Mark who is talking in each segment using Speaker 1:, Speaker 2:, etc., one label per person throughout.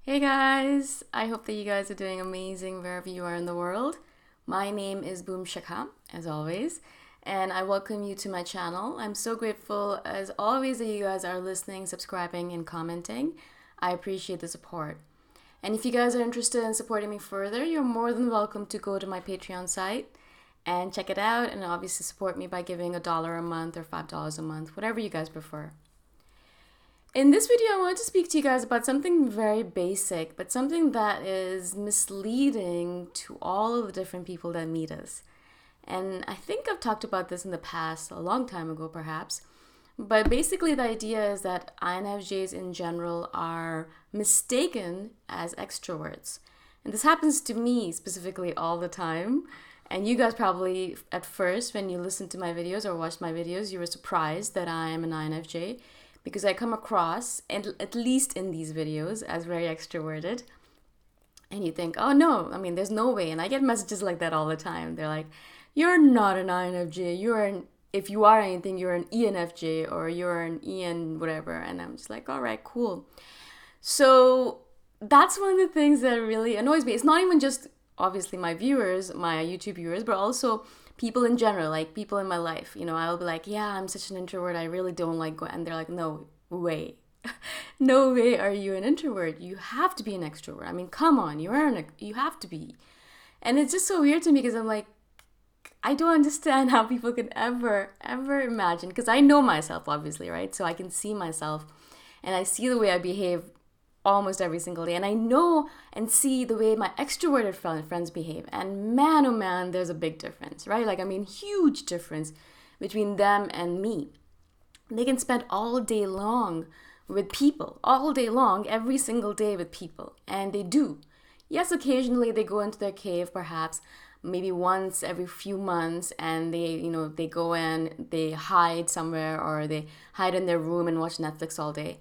Speaker 1: Hey guys, I hope that you guys are doing amazing wherever you are in the world. My name is Shikha, as always, and I welcome you to my channel. I'm so grateful, as always, that you guys are listening, subscribing, and commenting. I appreciate the support. And if you guys are interested in supporting me further, you're more than welcome to go to my Patreon site and check it out, and obviously support me by giving $1 a month or $5 a month, whatever you guys prefer. In this video, I want to speak to you guys about something very basic, but something that is misleading to all of the different people that meet us. And I think I've talked about this in the past, a long time ago perhaps. But basically, the idea is that INFJs in general are mistaken as extroverts. And this happens to me specifically all the time. And you guys probably, at first, when you listened to my videos or watched my videos, you were surprised that I am an INFJ because I come across, and at least in these videos, as very extroverted. And you think, oh no, I mean, there's no way. And I get messages like that all the time. They're like, you're not an INFJ. If you are anything, you're an ENFJ or you're an EN whatever. And I'm just like, all right, cool. So that's one of the things that really annoys me. It's not even just obviously my viewers, my YouTube viewers, but also people in general, like people in my life. I'll be like, yeah, I'm such an introvert. I really don't like going. And they're like, no way. No way are you an introvert. You have to be an extrovert. I mean, come on, you have to be. And it's just so weird to me because I'm like, I don't understand how people can ever imagine, because I know myself, obviously, right? So I can see myself and I see the way I behave almost every single day. And I know and see the way my extroverted friends behave. And man, oh man, there's a big difference, right? Huge difference between them and me. They can spend all day long with people, all day long, every single day with people. And they do. Yes, occasionally they go into their cave, perhaps, maybe once every few months, and they go in, they hide somewhere, or they hide in their room and watch Netflix all day.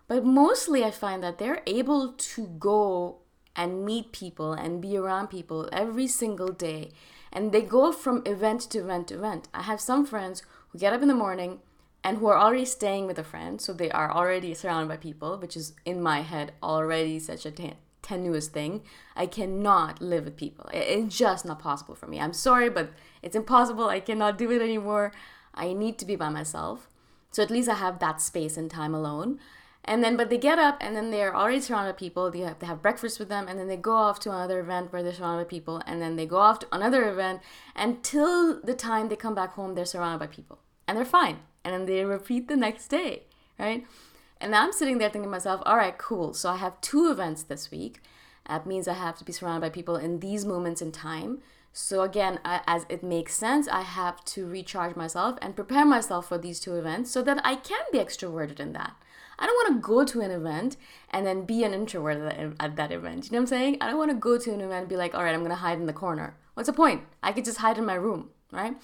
Speaker 1: But mostly I find that they're able to go and meet people and be around people every single day. And they go from event to event to event. I have some friends who get up in the morning and who are already staying with a friend. So they are already surrounded by people, which is in my head already such a tenuous thing. I cannot live with people. It's just not possible for me. I'm sorry, but it's impossible. I cannot do it anymore. I need to be by myself. So at least I have that space and time alone. But they get up and then they're already surrounded by people. They have breakfast with them, and then they go off to another event where they're surrounded by people, and then they go off to another event until the time they come back home, they're surrounded by people. And they're fine. And then they repeat the next day, right? And I'm sitting there thinking to myself, all right, cool. So I have 2 events this week. That means I have to be surrounded by people in these moments in time. So again, as it makes sense, I have to recharge myself and prepare myself for these 2 events so that I can be extroverted in that. I don't want to go to an event and then be an introvert at that event. You know what I'm saying? I don't want to go to an event and be like, all right, I'm going to hide in the corner. What's the point? I could just hide in my room, right?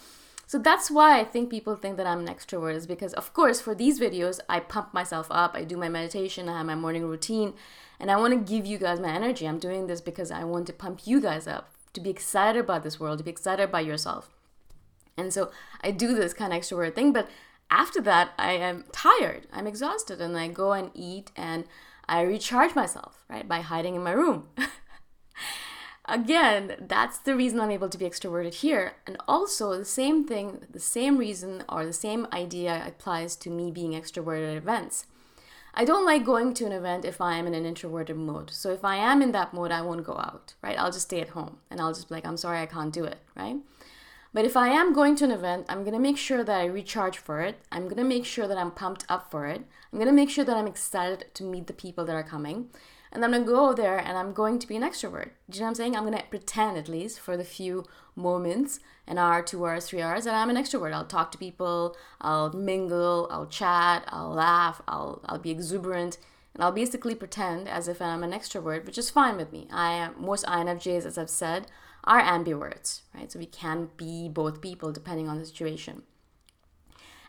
Speaker 1: So that's why I think people think that I'm an extrovert, is because, of course, for these videos, I pump myself up. I do my meditation. I have my morning routine. And I want to give you guys my energy. I'm doing this because I want to pump you guys up, to be excited about this world, to be excited about yourself. And so I do this kind of extrovert thing, but after that, I am tired, I'm exhausted, and I go and eat and I recharge myself, right, by hiding in my room. Again, that's the reason I'm able to be extroverted here. And also the same thing, the same reason or the same idea applies to me being extroverted at events. I don't like going to an event if I am in an introverted mode. So if I am in that mode, I won't go out, right? I'll just stay at home and I'll just be like, I'm sorry, I can't do it, right? But if I am going to an event, I'm going to make sure that I recharge for it. I'm going to make sure that I'm pumped up for it. I'm going to make sure that I'm excited to meet the people that are coming. And I'm going to go there and I'm going to be an extrovert. Do you know what I'm saying? I'm going to pretend, at least for the few moments, an hour, 2 hours, 3 hours, that I'm an extrovert. I'll talk to people, I'll mingle, I'll chat, I'll laugh, I'll be exuberant. And I'll basically pretend as if I'm an extrovert, which is fine with me. Most INFJs, as I've said, are ambiverts, right? So we can be both people depending on the situation.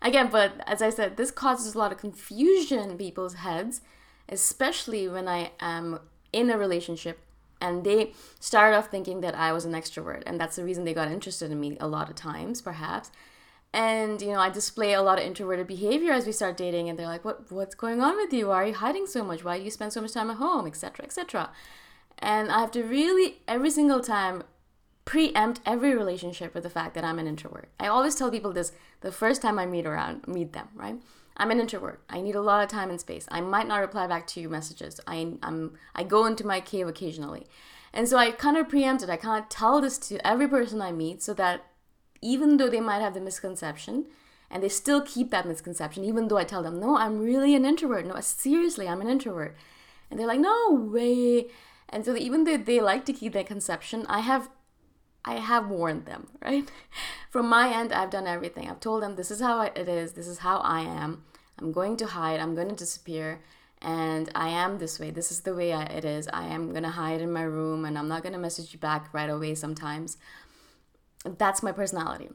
Speaker 1: Again, but as I said, this causes a lot of confusion in people's heads, especially when I am in a relationship and they started off thinking that I was an extrovert. And that's the reason they got interested in me a lot of times, perhaps. And, I display a lot of introverted behavior as we start dating, and they're like, what's going on with you? Why are you hiding so much? Why do you spend so much time at home, etc., etc.? And I have to really, every single time, preempt every relationship with the fact that I'm an introvert. I always tell people this the first time I meet them, right? I'm an introvert. I need a lot of time and space. I might not reply back to your messages. I go into my cave occasionally. And so I kind of preempted. I kind of tell this to every person I meet so that even though they might have the misconception, and they still keep that misconception, even though I tell them, no, I'm really an introvert. No, seriously, I'm an introvert. And they're like, no way. And so even though they like to keep that conception, I have warned them, right? From my end, I've done everything. I've told them this is how it is. This is how I am. I'm going to hide. I'm going to disappear. And I am this way. This is the way it is. I am going to hide in my room, and I'm not going to message you back right away sometimes. That's my personality.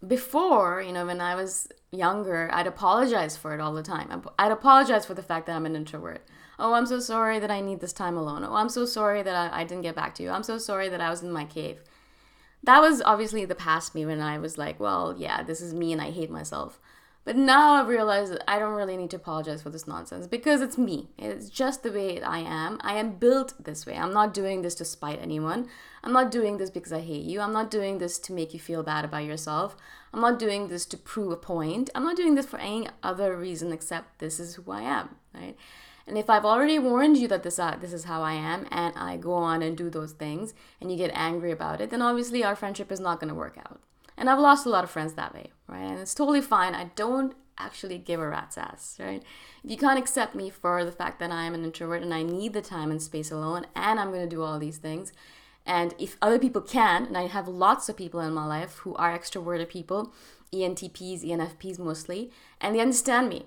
Speaker 1: Before, when I was younger, I'd apologize for it all the time. I'd apologize for the fact that I'm an introvert. Oh, I'm so sorry that I need this time alone. Oh, I'm so sorry that I didn't get back to you. I'm so sorry that I was in my cave. That was obviously the past me when I was like, well, yeah, this is me and I hate myself. But now I've realized that I don't really need to apologize for this nonsense because it's me. It's just the way I am. I am built this way. I'm not doing this to spite anyone. I'm not doing this because I hate you. I'm not doing this to make you feel bad about yourself. I'm not doing this to prove a point. I'm not doing this for any other reason except this is who I am, right? And if I've already warned you that this is how I am, and I go on and do those things, and you get angry about it, then obviously our friendship is not going to work out. And I've lost a lot of friends that way, right? And it's totally fine. I don't actually give a rat's ass, right? If you can't accept me for the fact that I am an introvert and I need the time and space alone, and I'm going to do all these things, and if other people can, and I have lots of people in my life who are extroverted people, ENTPs, ENFPs mostly, and they understand me,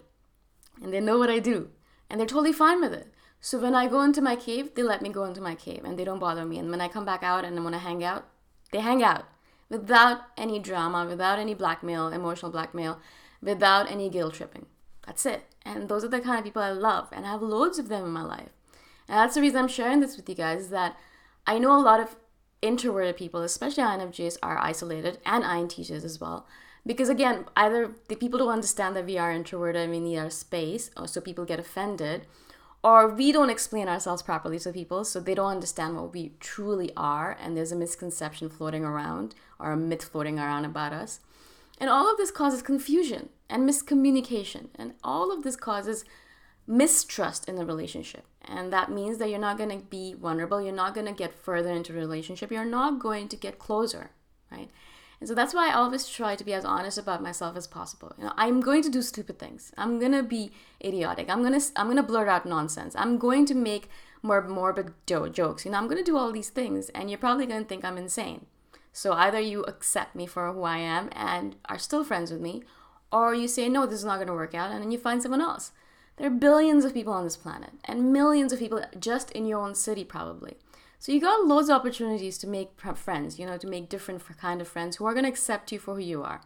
Speaker 1: and they know what I do, and they're totally fine with it. So when I go into my cave, they let me go into my cave, and they don't bother me. And when I come back out and when I hang out, they hang out without any drama, without any blackmail, emotional blackmail, without any guilt tripping. That's it. And those are the kind of people I love, and I have loads of them in my life. And that's the reason I'm sharing this with you guys, is that I know a lot of introverted people, especially INFJs, are isolated, and INTJs as well. Because again, either the people don't understand that we are introverted and we need our space, or so people get offended, or we don't explain ourselves properly to people, so they don't understand what we truly are, and there's a misconception floating around, or a myth floating around about us. And all of this causes confusion and miscommunication, and all of this causes mistrust in the relationship. And that means that you're not going to be vulnerable, you're not going to get further into the relationship, you're not going to get closer, right? And so that's why I always try to be as honest about myself as possible. I'm going to do stupid things. I'm going to be idiotic. I'm going to blurt out nonsense. I'm going to make more morbid jokes. I'm going to do all these things, and you're probably going to think I'm insane. So either you accept me for who I am and are still friends with me, or you say, no, this is not going to work out, and then you find someone else. There are billions of people on this planet, and millions of people just in your own city probably. So you got loads of opportunities to make friends, to make different kind of friends who are going to accept you for who you are.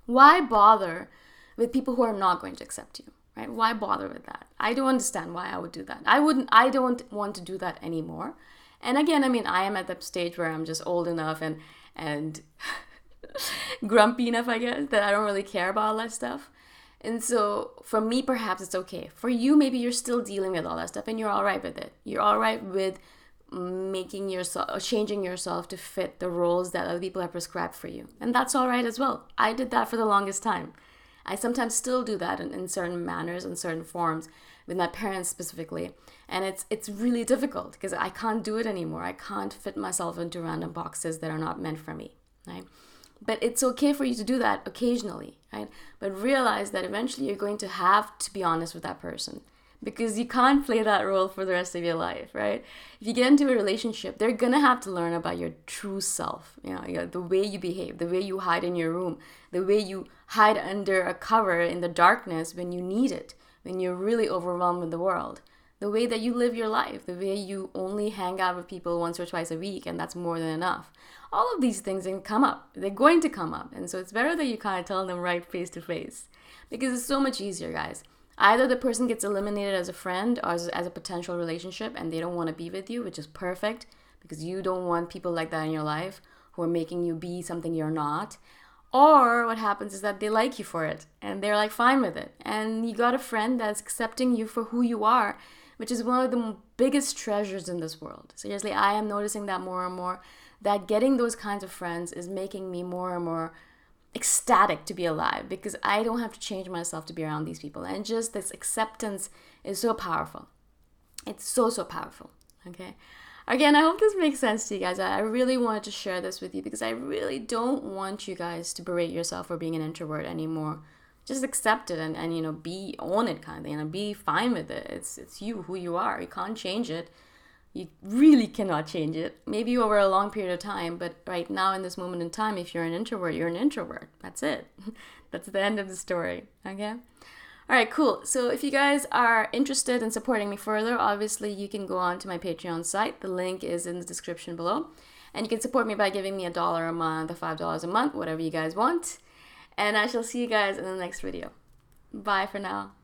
Speaker 1: Why bother with people who are not going to accept you, right? Why bother with that? I don't understand why I would do that. I don't want to do that anymore. And again, I am at that stage where I'm just old enough and grumpy enough, I guess, that I don't really care about all that stuff. And so for me, perhaps it's okay. For you, maybe you're still dealing with all that stuff and you're all right with it. You're all right with changing yourself to fit the roles that other people have prescribed for you. And that's all right as well. I did that for the longest time. I sometimes still do that in certain manners and certain forms with my parents specifically. And it's really difficult because I can't do it anymore. I can't fit myself into random boxes that are not meant for me, right? But it's okay for you to do that occasionally, right? But realize that eventually you're going to have to be honest with that person, because you can't play that role for the rest of your life, right? If you get into a relationship, they're going to have to learn about your true self, the way you behave, the way you hide in your room, the way you hide under a cover in the darkness when you need it, when you're really overwhelmed with the world, the way that you live your life, the way you only hang out with people once or twice a week, and that's more than enough. All of these things can come up. They're going to come up. And so it's better that you kind of tell them right face to face, because it's so much easier, guys. Either the person gets eliminated as a friend or as a potential relationship and they don't want to be with you, which is perfect because you don't want people like that in your life who are making you be something you're not. Or what happens is that they like you for it and they're like fine with it. And you got a friend that's accepting you for who you are, which is one of the biggest treasures in this world. Seriously, I am noticing that more and more, that getting those kinds of friends is making me more and more ecstatic to be alive, because I don't have to change myself to be around these people. And just this acceptance is so powerful. It's so, so powerful. Okay. Again, I hope this makes sense to you guys. I really wanted to share this with you because I really don't want you guys to berate yourself for being an introvert anymore. Just accept it and you know, be on it kind of thing, and be fine with it. It's you, who you are. You can't change it. You really cannot change it. Maybe over a long period of time, but right now in this moment in time, if you're an introvert, you're an introvert. That's it. That's the end of the story. Okay? All right, cool. So if you guys are interested in supporting me further, obviously you can go on to my Patreon site. The link is in the description below. And you can support me by giving me $1 a month or $5 a month, whatever you guys want. And I shall see you guys in the next video. Bye for now.